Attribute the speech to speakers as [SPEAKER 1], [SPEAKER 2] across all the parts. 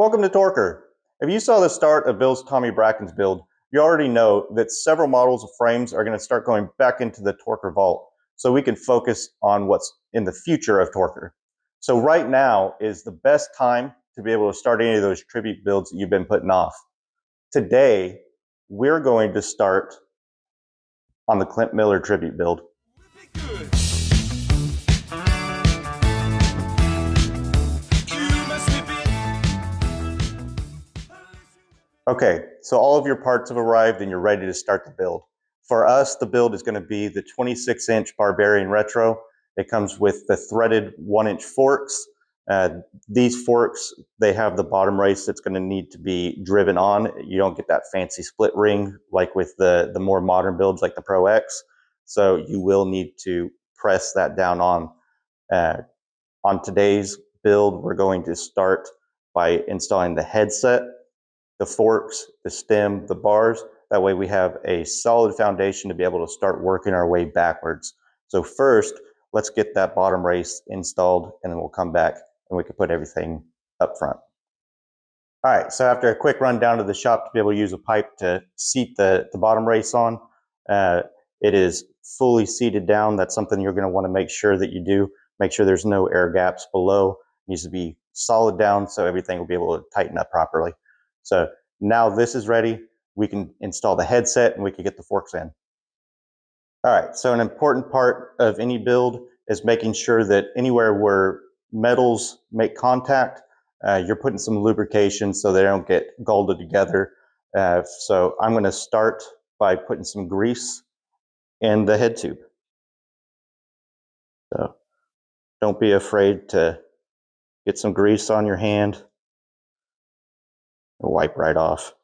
[SPEAKER 1] Welcome to Torker. If you saw the start of Bill's Tommy Bracken's build, you already know that several models of frames are going to start going back into the Torker Vault so we can focus on what's in the future of Torker. So right now is the best time to be able to start any of those tribute builds that you've been putting off. Today, we're going to start on the Clint Miller tribute build. Okay, so all of your parts have arrived and you're ready to start the build. For us, the build is going to be the 26-inch Barbarian Retro. It comes with the threaded 1-inch forks. These forks, they have the bottom race that's going to need to be driven on. You don't get that fancy split ring like with the more modern builds like the Pro X. So you will need to press that down on. On today's build, we're going to start by installing the headset, the forks, the stem, the bars. That way we have a solid foundation to be able to start working our way backwards. So first, let's get that bottom race installed and then we'll come back and we can put everything up front. All right, so after a quick run down to the shop to be able to use a pipe to seat the bottom race on, it is fully seated down. That's something you're going to want to make sure that you do. Make sure there's no air gaps below. It needs to be solid down so everything will be able to tighten up properly. So now this is ready. We can install the headset and we can get the forks in. All right, so an important part of any build is making sure that anywhere where metals make contact, you're putting some lubrication so they don't get golded together. So I'm going to start by putting some grease in the head tube. So don't be afraid to get some grease on your hand. It'll wipe right off.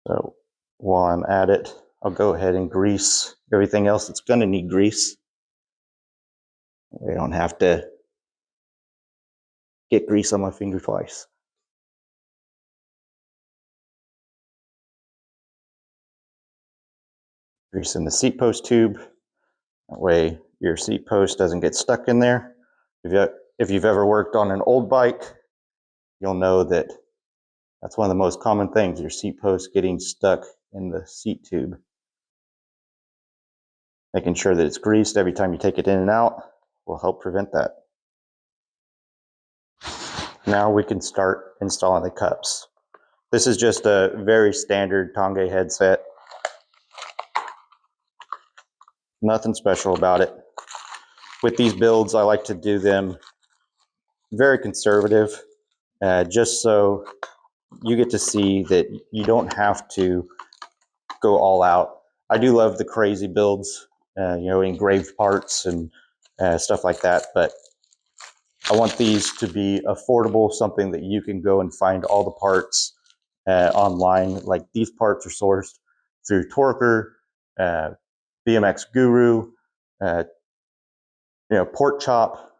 [SPEAKER 1] So while I'm at it, I'll go ahead and grease everything else that's going to need grease. I don't have to get grease on my finger twice. Grease in the seat post tube. That way your seat post doesn't get stuck in there. If you've ever worked on an old bike, you'll know that that's one of the most common things, your seat post getting stuck in the seat tube. Making sure that it's greased every time you take it in and out will help prevent that. Now we can start installing the cups. This is just a very standard Tonge headset. Nothing special about it. With these builds, I like to do them very conservative, just so you get to see that you don't have to go all out. I do love the crazy builds, engraved parts and stuff like that, but I want these to be affordable, something that you can go and find all the parts online. Like these parts are sourced through Torker, BMX Guru, Pork Chop.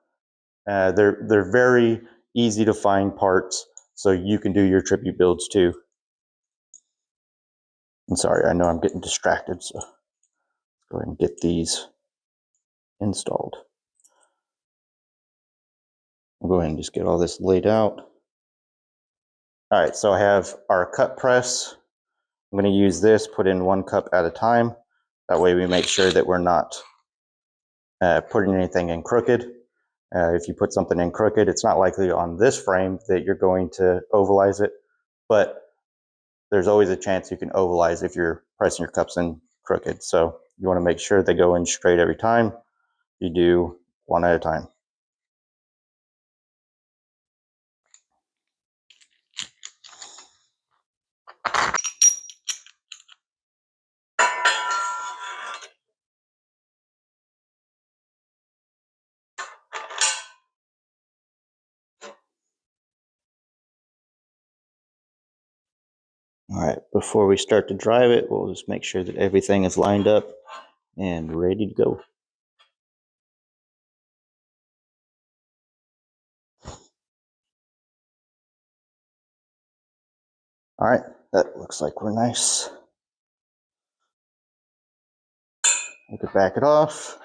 [SPEAKER 1] They're very easy to find parts, so you can do your tribute builds too. I'm sorry, I know I'm getting distracted, so let's go ahead and get these installed. I'll go ahead and just get all this laid out. All right, so I have our cup press. I'm going to use this, put in 1 cup at a time. That way we make sure that we're not putting anything in crooked. If you put something in crooked, it's not likely on this frame that you're going to ovalize it, but there's always a chance you can ovalize if you're pressing your cups in crooked. So you want to make sure they go in straight every time. You do 1 at a time. All right, before we start to drive it, we'll just make sure that everything is lined up and ready to go. All right, that looks like we're nice. We could back it off.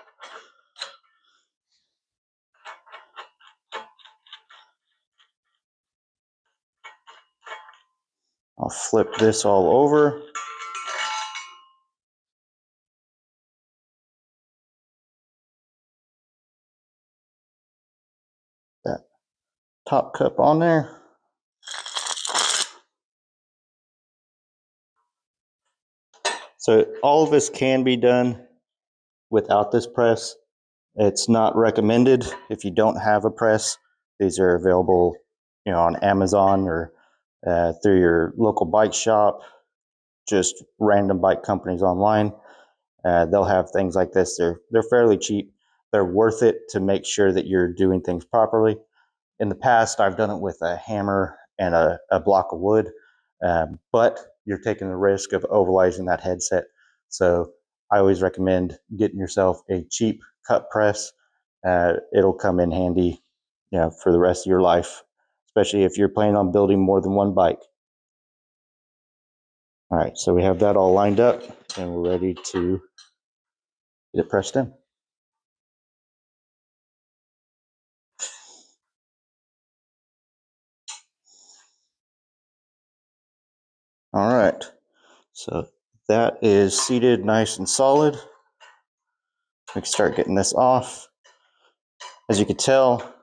[SPEAKER 1] I'll flip this all over. That top cup on there. So all of this can be done without this press. It's not recommended if you don't have a press. These are available, on Amazon or through your local bike shop, just random bike companies online. They'll have things like this. They're fairly cheap. They're worth it to make sure that you're doing things properly. In the past, I've done it with a hammer and a block of wood, but you're taking the risk of ovalizing that headset. So I always recommend getting yourself a cheap cut press. It'll come in handy, for the rest of your life, especially if you're planning on building more than one bike. All right, so we have that all lined up and we're ready to get it pressed in. All right, so that is seated nice and solid. We can start getting this off. As you can tell,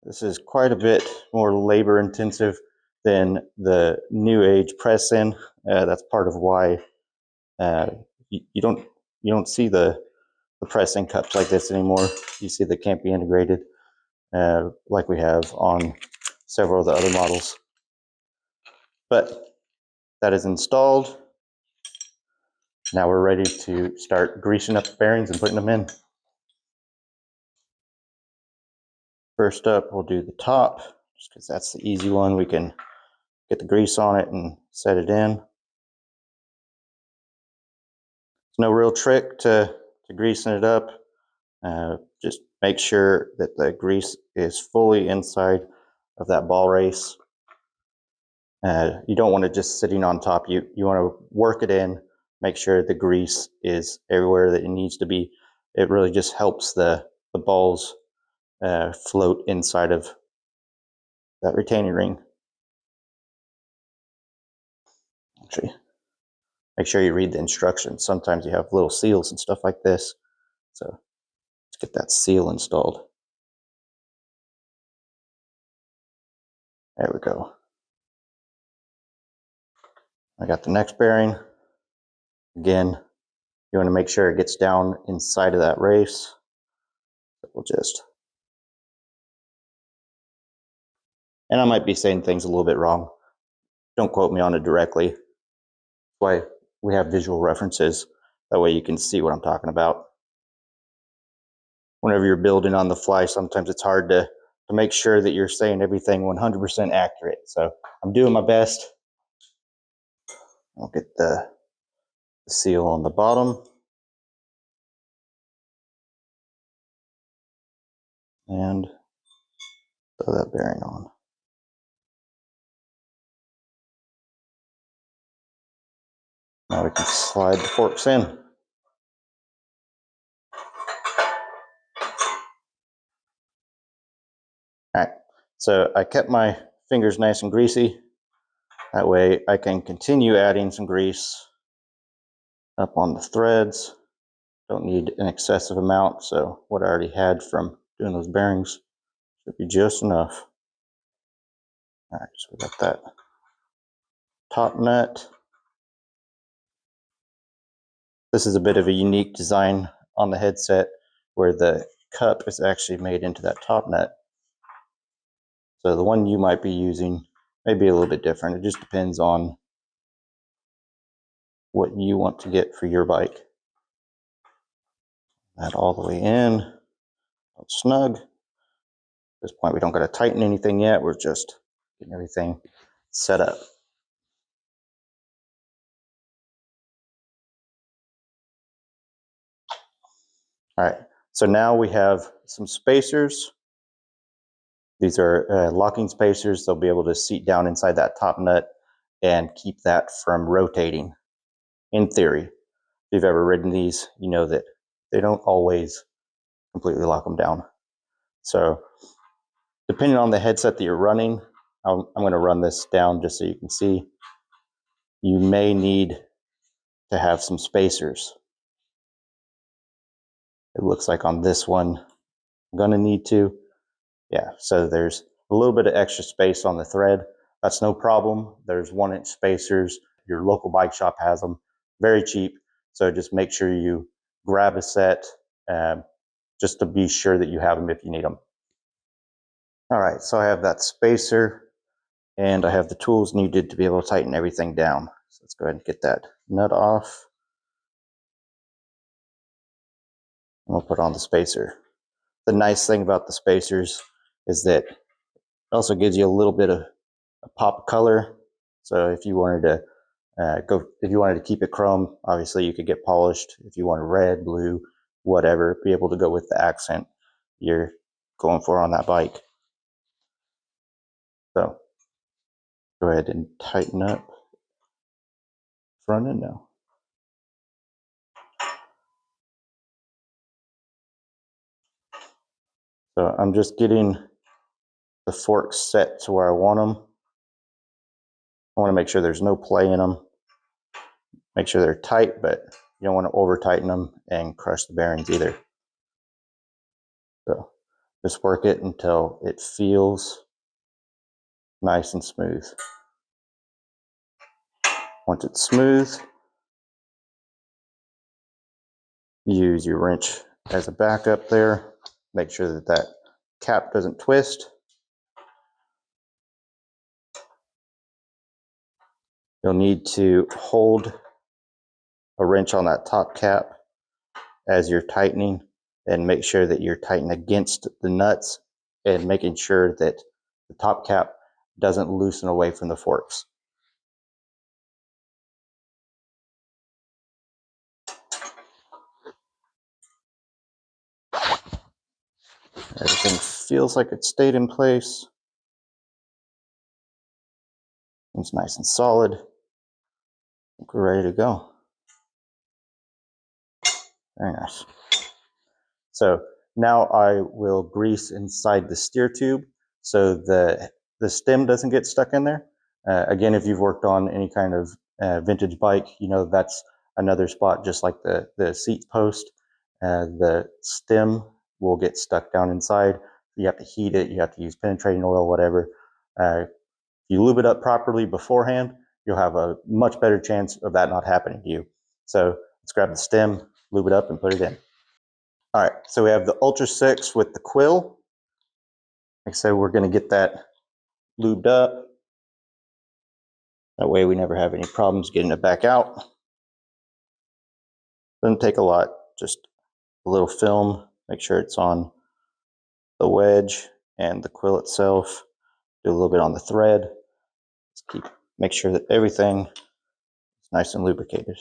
[SPEAKER 1] this is quite a bit more labor intensive than the new age press-in. That's part of why you don't see the press-in cups like this anymore. You see that can't be integrated like we have on several of the other models. But that is installed. Now we're ready to start greasing up the bearings and putting them in. First up, we'll do the top, just because that's the easy one. We can get the grease on it and set it in. There's no real trick to greasing it up. Just make sure that the grease is fully inside of that ball race. You don't want it just sitting on top. You want to work it in, make sure the grease is everywhere that it needs to be. It really just helps the balls float inside of that retaining ring. Actually, make sure you read the instructions. Sometimes you have little seals and stuff like this. So let's get that seal installed. There we go. I got the next bearing. Again, you want to make sure it gets down inside of that race. We'll just, and I might be saying things a little bit wrong. Don't quote me on it directly. That's why we have visual references. That way you can see what I'm talking about. Whenever you're building on the fly, sometimes it's hard to make sure that you're saying everything 100% accurate. So I'm doing my best. I'll get the seal on the bottom. And throw that bearing on. Now we can slide the forks in. All right, so I kept my fingers nice and greasy. That way I can continue adding some grease up on the threads. Don't need an excessive amount, so what I already had from doing those bearings should be just enough. All right, so we got that top nut. This is a bit of a unique design on the headset where the cup is actually made into that top nut. So the one you might be using may be a little bit different. It just depends on what you want to get for your bike. That all the way in, snug. At this point, we don't got to tighten anything yet. We're just getting everything set up. All right, so now we have some spacers. These are locking spacers. They'll be able to seat down inside that top nut and keep that from rotating. In theory, if you've ever ridden these, you know that they don't always completely lock them down. So depending on the headset that you're running, I'm going to run this down just so you can see. You may need to have some spacers. It looks like on this one, I'm going to need to. Yeah, so there's a little bit of extra space on the thread. That's no problem. There's 1-inch spacers. Your local bike shop has them. Very cheap. So just make sure you grab a set just to be sure that you have them if you need them. All right, so I have that spacer and I have the tools needed to be able to tighten everything down. So let's go ahead and get that nut off. And we'll put on the spacer. The nice thing about the spacers is that it also gives you a little bit of a pop color. So if you wanted to if you wanted to keep it chrome, obviously you could get polished. If you want red, blue, whatever, be able to go with the accent you're going for on that bike. So go ahead and tighten up front end now. So I'm just getting the forks set to where I want them. I want to make sure there's no play in them. Make sure they're tight, but you don't want to over tighten them and crush the bearings either. So just work it until it feels nice and smooth. Once it's smooth, use your wrench as a backup there. Make sure that that cap doesn't twist. You'll need to hold a wrench on that top cap as you're tightening and make sure that you're tighten against the nuts and making sure that the top cap doesn't loosen away from the forks. Everything feels like it stayed in place. It's nice and solid. I think we're ready to go. Very nice. So now I will grease inside the steer tube so the stem doesn't get stuck in there. Again, if you've worked on any kind of vintage bike, you know that's another spot just like the seat post. The stem will get stuck down inside. You have to heat it. You have to use penetrating oil, whatever. If you lube it up properly beforehand, you'll have a much better chance of that not happening to you. So let's grab the stem, lube it up, and put it in. All right, so we have the Ultra 6 with the quill. Like I said, we're going to get that lubed up. That way we never have any problems getting it back out. Doesn't take a lot, just a little film. Make sure it's on the wedge and the quill itself. Do a little bit on the thread. Just make sure that everything is nice and lubricated.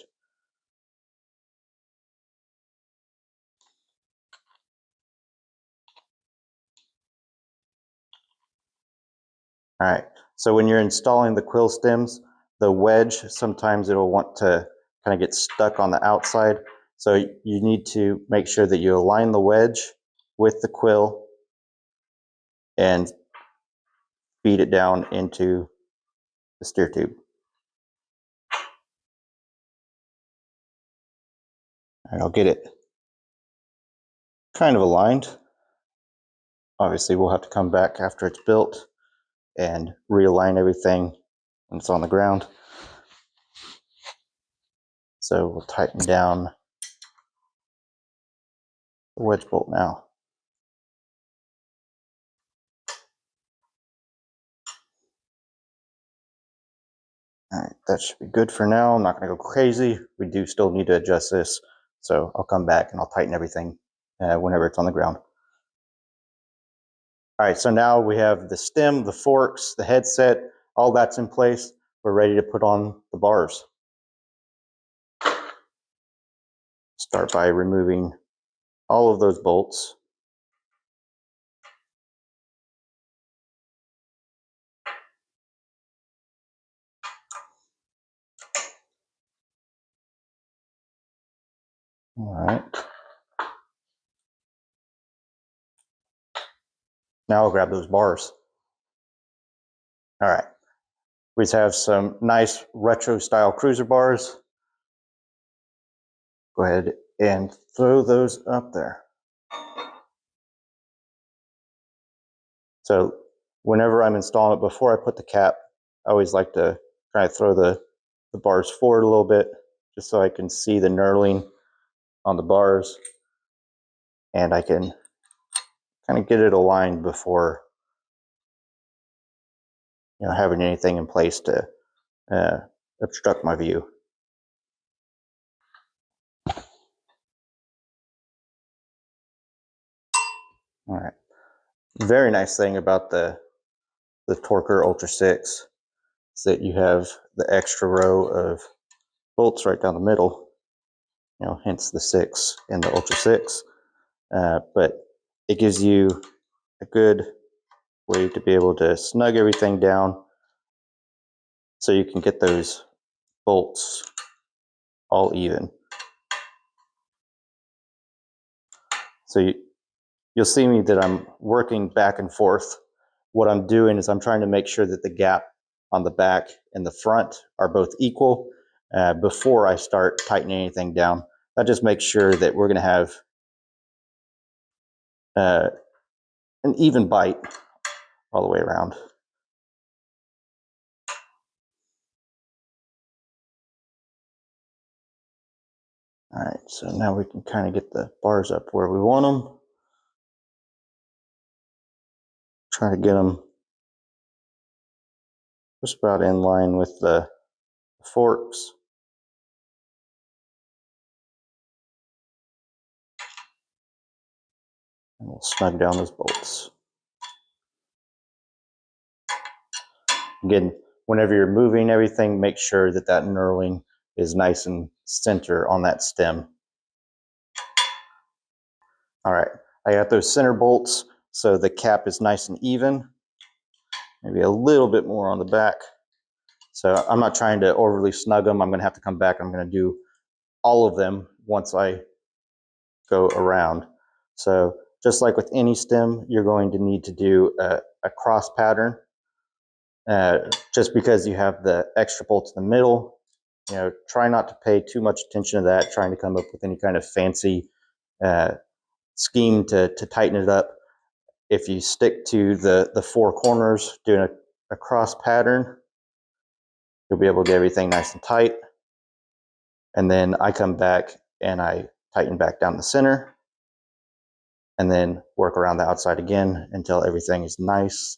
[SPEAKER 1] All right, so when you're installing the quill stems, the wedge, sometimes it'll want to kind of get stuck on the outside. So you need to make sure that you align the wedge with the quill and feed it down into the steer tube. All right, I'll get it kind of aligned. Obviously, we'll have to come back after it's built and realign everything when it's on the ground. So we'll tighten down the wedge bolt now. All right, that should be good for now. I'm not going to go crazy. We do still need to adjust this. So I'll come back and I'll tighten everything whenever it's on the ground. All right, so now we have the stem, the forks, the headset, all that's in place. We're ready to put on the bars. Start by removing all of those bolts. All right. Now I'll grab those bars. All right. We just have some nice retro style cruiser bars. Go ahead and throw those up there. So whenever I'm installing it, before I put the cap, I always like to try to throw the bars forward a little bit, just so I can see the knurling on the bars, and I can kind of get it aligned before having anything in place to obstruct my view. All right. Very nice thing about the Torker Ultra 6 is that you have the extra row of bolts right down the middle, hence the 6 and the Ultra 6. But it gives you a good way to be able to snug everything down so you can get those bolts all even. So you'll see me that I'm working back and forth. What I'm doing is I'm trying to make sure that the gap on the back and the front are both equal before I start tightening anything down. That just makes sure that we're going to have an even bite all the way around. All right, so now we can kind of get the bars up where we want them. Try to get them just about in line with the forks. And we'll snug down those bolts. Again, whenever you're moving everything, make sure that that knurling is nice and center on that stem. All right, I got those center bolts so the cap is nice and even. Maybe a little bit more on the back. So I'm not trying to overly snug them. I'm going to have to come back. I'm going to do all of them once I go around. So just like with any stem, you're going to need to do a cross pattern. Just because you have the extra bolts in the middle, try not to pay too much attention to that, trying to come up with any kind of fancy scheme to tighten it up. If you stick to the four corners, doing a cross pattern, you'll be able to get everything nice and tight. And then I come back and I tighten back down the center, and then work around the outside again until everything is nice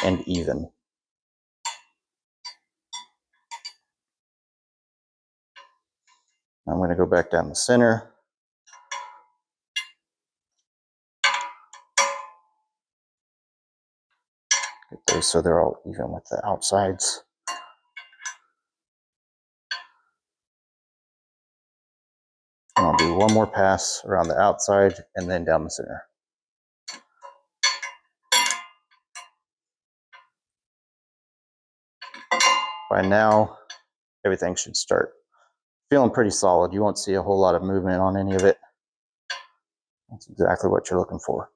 [SPEAKER 1] and even. I'm going to go back down the center. Get those so they're all even with the outsides. And I'll do one more pass around the outside and then down the center. By now, everything should start feeling pretty solid. You won't see a whole lot of movement on any of it. That's exactly what you're looking for.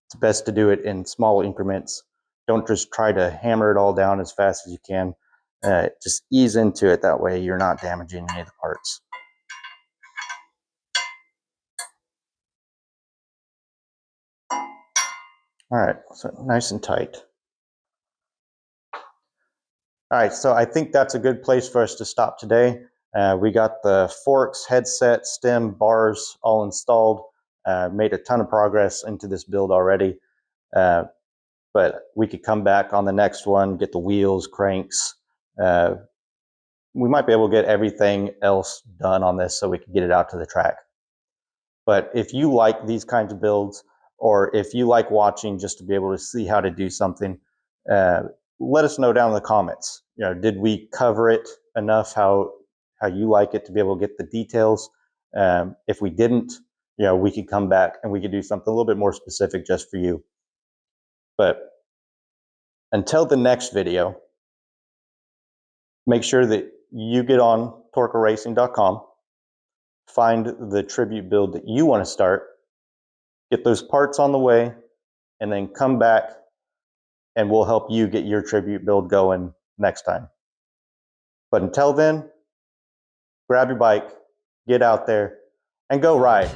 [SPEAKER 1] It's best to do it in small increments. Don't just try to hammer it all down as fast as you can. Just ease into it. That way you're not damaging any of the parts. All right, so nice and tight. All right, so I think that's a good place for us to stop today. We got the forks, headset, stem, bars all installed. Made a ton of progress into this build already. But we could come back on the next one, get the wheels, cranks. We might be able to get everything else done on this so we can get it out to the track. But if you like these kinds of builds, or if you like watching just to be able to see how to do something, let us know down in the comments. Did we cover it enough how you like it to be able to get the details? If we didn't, we could come back and we could do something a little bit more specific just for you. But until the next video, make sure that you get on torkerracing.com, find the tribute build that you want to start, get those parts on the way, and then come back and we'll help you get your tribute build going next time. But until then, grab your bike, get out there, and go ride.